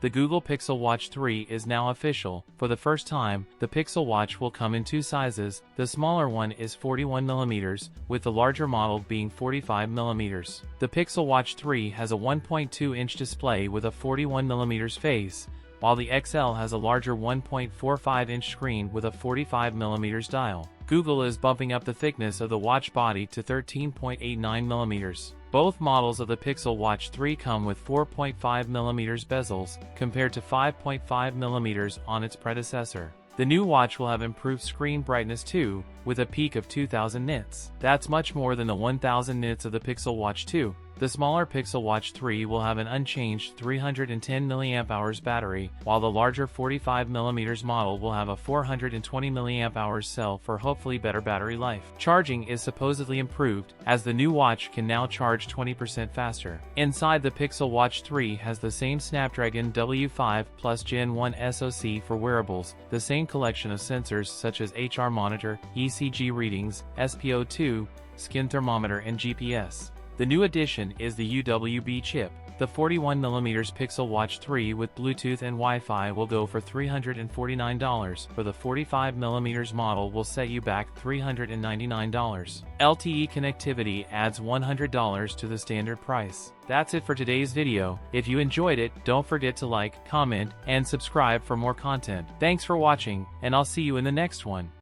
The Google Pixel Watch 3 is now official. For the first time, the Pixel Watch will come in two sizes. The smaller one is 41mm, with the larger model being 45mm. The Pixel Watch 3 has a 1.2-inch display with a 41mm face, while the XL has a larger 1.45-inch screen with a 45mm dial. Google is bumping up the thickness of the watch body to 13.89mm. Both models of the Pixel Watch 3 come with 4.5mm bezels, compared to 5.5mm on its predecessor. The new watch will have improved screen brightness too, with a peak of 2000 nits. That's much more than the 1000 nits of the Pixel Watch 2. The smaller Pixel Watch 3 will have an unchanged 310 mAh battery, while the larger 45mm model will have a 420 mAh cell for hopefully better battery life. Charging is supposedly improved, as the new watch can now charge 20% faster. Inside, the Pixel Watch 3 has the same Snapdragon W5 Plus Gen 1 SoC for wearables, the same collection of sensors such as HR monitor, ECG readings, SpO2, skin thermometer and GPS. The new addition is the UWB chip. The 41mm Pixel Watch 3 with Bluetooth and Wi-Fi will go for $349, for the 45mm model will set you back $399. LTE connectivity adds $100 to the standard price. That's it for today's video. If you enjoyed it, don't forget to like, comment, and subscribe for more content. Thanks for watching, and I'll see you in the next one.